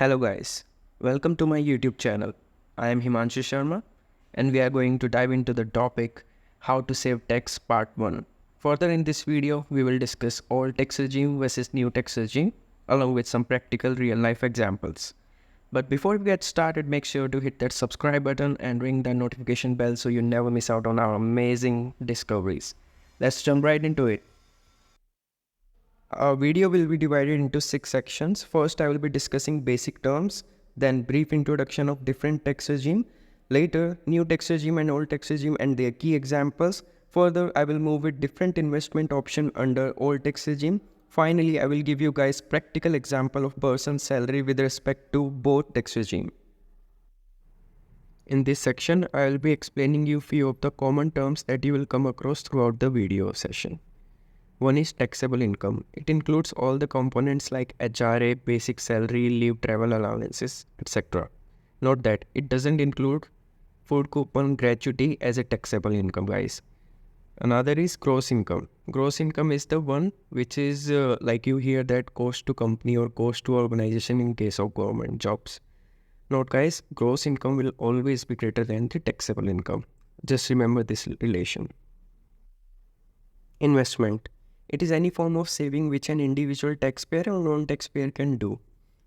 Hello guys, welcome to my YouTube channel. I am Himanshu Sharma and we are going to dive into the topic how to save tax part 1. Further in this video, we will discuss old tax regime versus new tax regime along with some practical real life examples. But before we get started, make sure to hit that subscribe button and ring the notification bell so you never miss out on our amazing discoveries. Let's jump right into it. Our video will be divided into 6 sections. First, I will be discussing basic terms, then brief introduction of different tax regime, later new tax regime and old tax regime and their key examples. Further, I will move with different investment option under old tax regime. Finally, I will give you guys practical example of person's salary with respect to both tax regime. In this section, I will be explaining you few of the common terms that you will come across throughout the video session. One is taxable income. It includes all the components like HRA, basic salary, leave, travel allowances, etc. Note that it doesn't include food coupon gratuity as a taxable income, guys. Another is gross income. Gross income is the one which is like you hear that cost to company or cost to organization in case of government jobs. Note guys, gross income will always be greater than the taxable income. Just remember this relation. Investment. It is any form of saving which an individual taxpayer or non-taxpayer can do.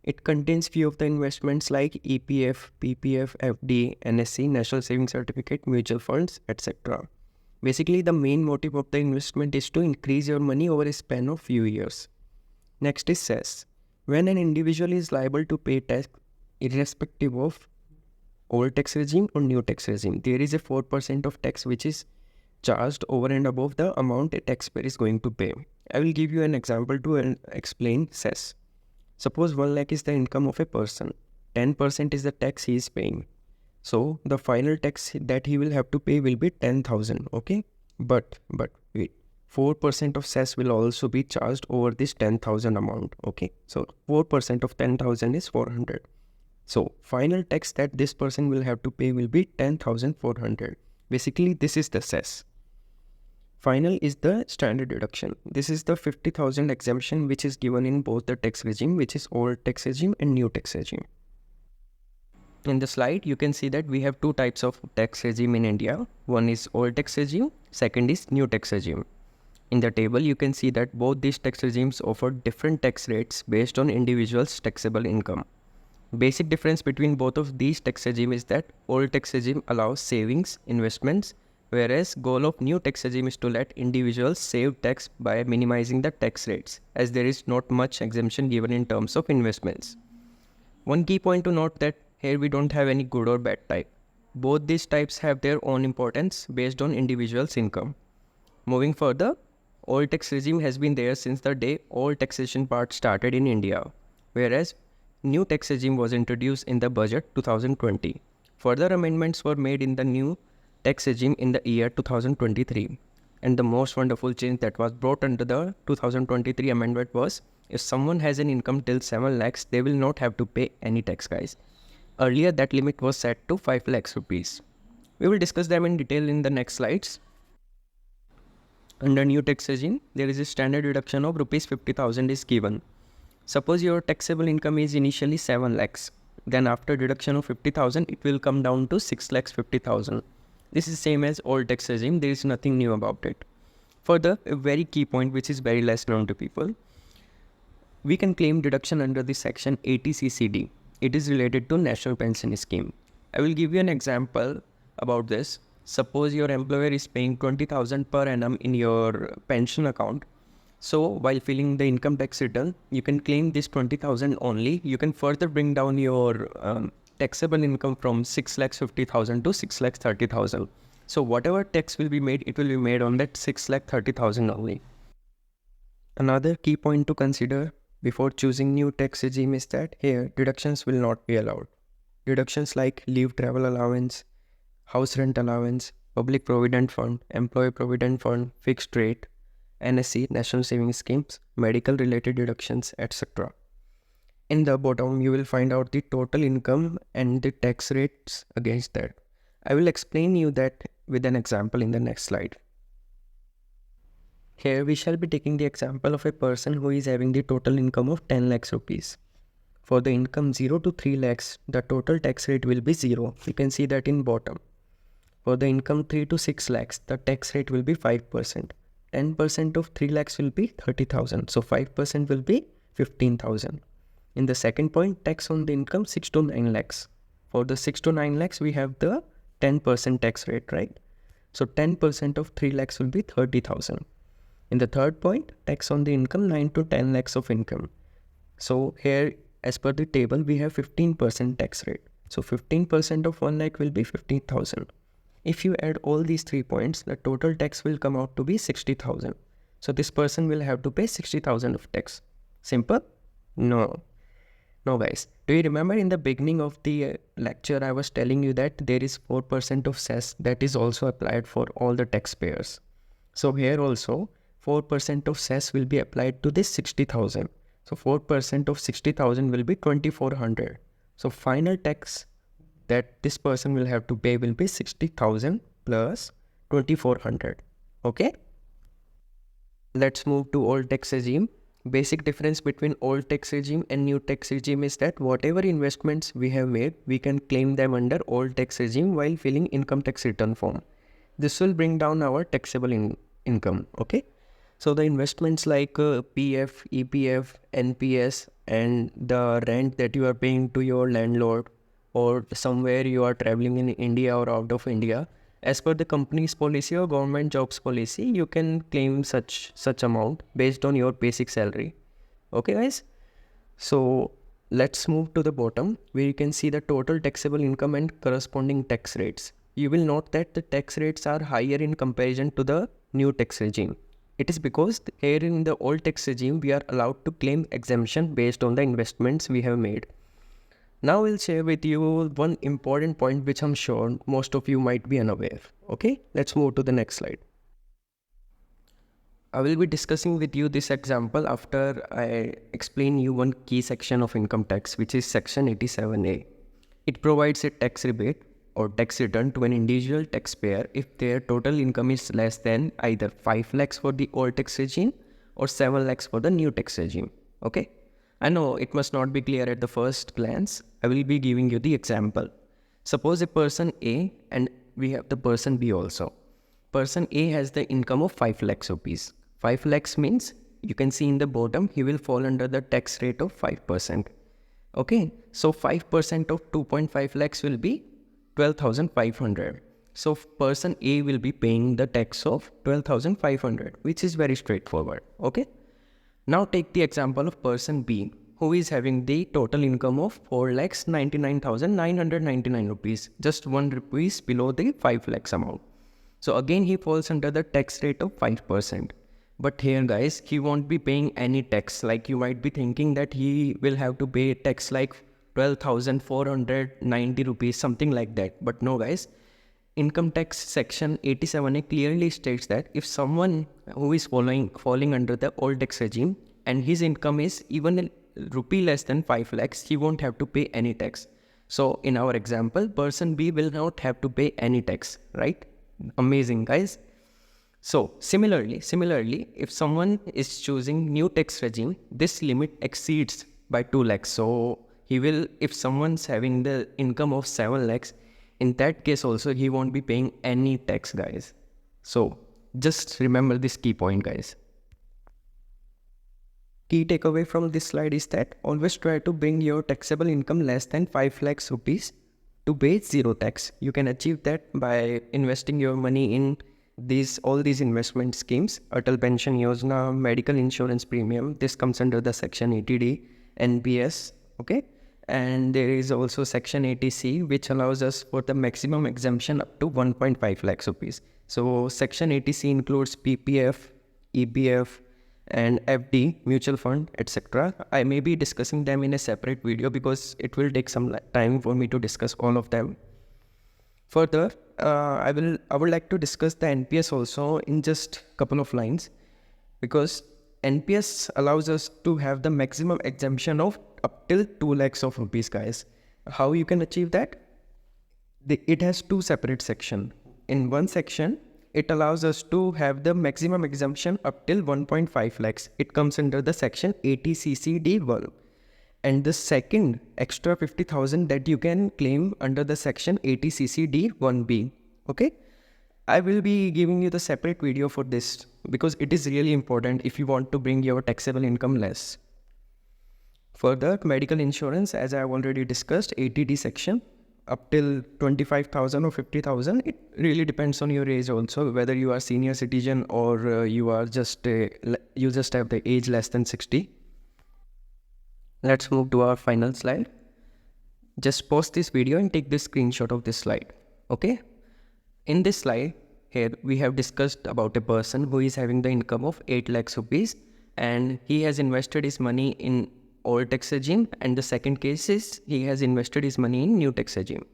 It contains few of the investments like EPF, PPF, FD, NSC, National Savings Certificate, mutual funds, etc. Basically, the main motive of the investment is to increase your money over a span of few years. Next is Cess. When an individual is liable to pay tax irrespective of old tax regime or new tax regime, there is a 4% of tax which is charged over and above the amount a taxpayer is going to pay. I will give you an example to explain Cess. Suppose 1 lakh is the income of a person. 10% is the tax he is paying. So the final tax that he will have to pay will be 10,000. Okay. But wait. 4% of Cess will also be charged over this 10,000 amount. Okay. So 4% of 10,000 is 400. So final tax that this person will have to pay will be 10,400. Basically, this is the Cess. Final is the standard deduction. This is the 50,000 exemption which is given in both the tax regime, which is old tax regime and new tax regime. In the slide, you can see that we have two types of tax regime in India. One is old tax regime, second is new tax regime. In the table, you can see that both these tax regimes offer different tax rates based on individuals' taxable income. Basic difference between both of these tax regime is that old tax regime allows savings, investments, whereas goal of new tax regime is to let individuals save tax by minimizing the tax rates, as there is not much exemption given in terms of investments. One key point to note that here we don't have any good or bad type. Both these types have their own importance based on individuals' income. Moving further, old tax regime has been there since the day all taxation part started in India, whereas new tax regime was introduced in the budget 2020. Further amendments were made in the new tax regime in the year 2023. And the most wonderful change that was brought under the 2023 amendment was, if someone has an income till 7 lakhs, they will not have to pay any tax, guys. Earlier, that limit was set to 5 lakhs rupees. We will discuss them in detail in the next slides. Under new tax regime, there is a standard deduction of rupees 50,000 is given. Suppose your taxable income is initially 7 lakhs. Then after deduction of 50,000, it will come down to 6 lakhs 50,000. This is same as old tax regime. There is nothing new about it. Further, a very key point which is very less known to people. We can claim deduction under the section 80CCD. It is related to National Pension Scheme. I will give you an example about this. Suppose your employer is paying 20,000 per annum in your pension account. So while filling the income tax return, you can claim this 20,000 only. You can further bring down your taxable income from 6 lakhs 50,000 to 6 lakhs 30,000. So whatever tax will be made, it will be made on that 6 lakh 30,000 only. Another key point to consider before choosing new tax regime is that here deductions will not be allowed. Deductions like leave travel allowance, house rent allowance, public provident fund, employee provident fund, fixed rate, NSC, National Savings Schemes, medical related deductions, etc. In the bottom, you will find out the total income and the tax rates against that. I will explain you that with an example in the next slide. Here we shall be taking the example of a person who is having the total income of 10 lakhs rupees. For the income 0 to 3 lakhs, the total tax rate will be 0. You can see that in bottom. For the income 3 to 6 lakhs, the tax rate will be 5%. 10% of 3 lakhs will be 30,000. So 5% will be 15,000. In the second point, tax on the income 6 to 9 lakhs. For the 6 to 9 lakhs, we have the 10% tax rate, right? So 10% of 3 lakhs will be 30,000. In the third point, tax on the income 9 to 10 lakhs of income. So here, as per the table, we have 15% tax rate. So 15% of 1 lakh will be 15,000. If you add all these 3 points, the total tax will come out to be 60,000. So this person will have to pay 60,000 of tax. Simple? No. No guys. Do you remember in the beginning of the lecture, I was telling you that there is 4% of cess that is also applied for all the taxpayers. So here also, 4% of cess will be applied to this 60,000. So 4% of 60,000 will be 2,400. So final tax that this person will have to pay will be 60,000 plus 2,400. Okay? Let's move to old tax regime. Basic difference between old tax regime and new tax regime is that whatever investments we have made, we can claim them under old tax regime while filling income tax return form. This will bring down our taxable income. Okay? So the investments like PF, EPF, NPS and the rent that you are paying to your landlord or somewhere you are traveling in India or out of India, as per the company's policy or government jobs policy, you can claim such amount based on your basic salary. Okay guys? So let's move to the bottom where you can see the total taxable income and corresponding tax rates. You will note that the tax rates are higher in comparison to the new tax regime. It is because here in the old tax regime, we are allowed to claim exemption based on the investments we have made. Now we'll share with you one important point which I'm sure most of you might be unaware. Okay, let's move to the next slide. I will be discussing with you this example after I explain you one key section of income tax, which is section 87A. It provides a tax rebate or tax return to an individual taxpayer if their total income is less than either 5 lakhs for the old tax regime or 7 lakhs for the new tax regime. Okay? I know it must not be clear at the first glance. I will be giving you the example. Suppose a person A and we have the person B also. Person A has the income of 5 lakhs rupees. 5 lakhs means you can see in the bottom, he will fall under the tax rate of 5%. Okay, so 5% of 2.5 lakhs will be 12,500. So person A will be paying the tax of 12,500, which is very straightforward. Okay. Now take the example of person B, who is having the total income of 4,99,999 rupees, just 1 rupees below the 5 lakhs amount. So again, he falls under the tax rate of 5%. But here guys, he won't be paying any tax. Like you might be thinking that he will have to pay tax like 12,490 rupees, something like that. But no guys, income tax section 87A clearly states that if someone who is falling under the old tax regime and his income is even a rupee less than 5 lakhs, he won't have to pay any tax. So in our example, person B will not have to pay any tax, right? Amazing guys. So similarly, if someone is choosing new tax regime, this limit exceeds by 2 lakhs. So he will, if someone's having the income of 7 lakhs, in that case also he won't be paying any tax guys. So just remember this key point guys. Key takeaway from this slide is that always try to bring your taxable income less than 5 lakhs rupees to pay zero tax. You can achieve that by investing your money in all these investment schemes. Atal Pension Yojana, medical insurance premium, this comes under the section 80D, NPS, okay? And there is also section 80C, which allows us for the maximum exemption up to 1.5 lakhs rupees. So section 80C includes PPF, EPF, and FD, mutual fund, etc. I may be discussing them in a separate video because it will take some time for me to discuss all of them. Further, I would like to discuss the NPS also in just a couple of lines, because NPS allows us to have the maximum exemption of up till 2 lakhs of rupees guys. How you can achieve that? It has 2 separate sections. In one section, it allows us to have the maximum exemption up till 1.5 lakhs. It comes under the section 80CCD1. and the second extra 50,000 that you can claim under the section 80 1B. Okay, I will be giving you the separate video for this because it is really important if you want to bring your taxable income less. Further, medical insurance, as I have already discussed, 80D section up till 25,000 or 50,000. It really depends on your age also, whether you are senior citizen or you are just you just have the age less than 60. Let's move to our final slide. Just pause this video and take this screenshot of this slide. Okay. In this slide here, we have discussed about a person who is having the income of 8 lakhs rupees and he has invested his money in old tax regime, and the second case is he has invested his money in new tax regime.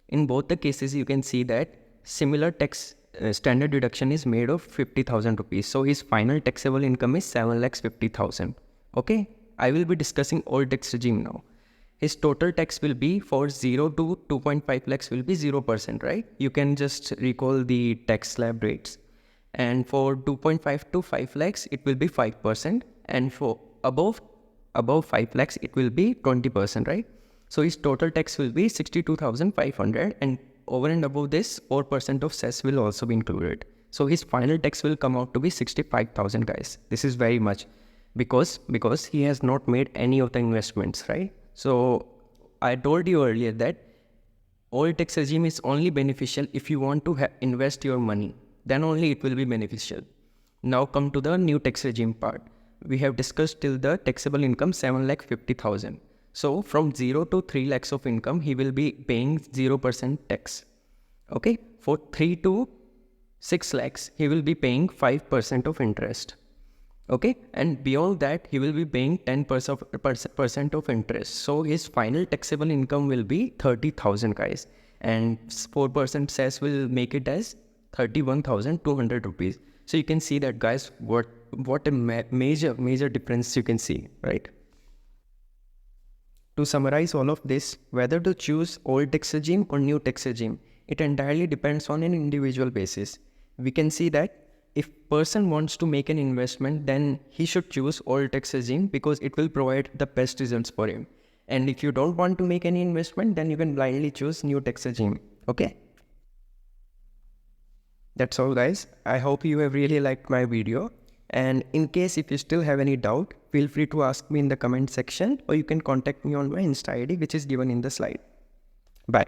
In both the cases, you can see that similar tax standard deduction is made of 50,000 rupees. So his final taxable income is 7 lakhs 50,000. Okay, I will be discussing old tax regime now. His total tax will be for 0 to 2.5 lakhs will be 0%, right? You can just recall the tax slab rates. And for 2.5 to 5 lakhs, it will be 5%. And for above 5 lakhs, it will be 20%, right? So his total tax will be 62,500, and over and above this, 4% of cess will also be included. So his final tax will come out to be 65,000, guys. This is very much because he has not made any of the investments, right? So I told you earlier that old tax regime is only beneficial if you want to invest your money. Then only it will be beneficial. Now come to the new tax regime part. We have discussed till the taxable income 7 lakh 50,000. So from 0 to 3 lakhs of income, he will be paying 0% tax. Okay. For 3 to 6 lakhs, he will be paying 5% of interest. Okay. And beyond that, he will be paying 10% of interest. So his final taxable income will be 30,000, guys. And 4% cess will make it as 31,200 rupees. So you can see that, guys, what a major difference you can see, right? To summarize all of this, whether to choose old tax regime or new tax regime, it entirely depends on an individual basis. We can see that if person wants to make an investment, then he should choose old tax regime because it will provide the best results for him. And if you don't want to make any investment, then you can blindly choose new tax regime. Okay. That's all, guys. I hope you have really liked my video. And in case if you still have any doubt, feel free to ask me in the comment section, or you can contact me on my Insta ID, which is given in the slide. Bye.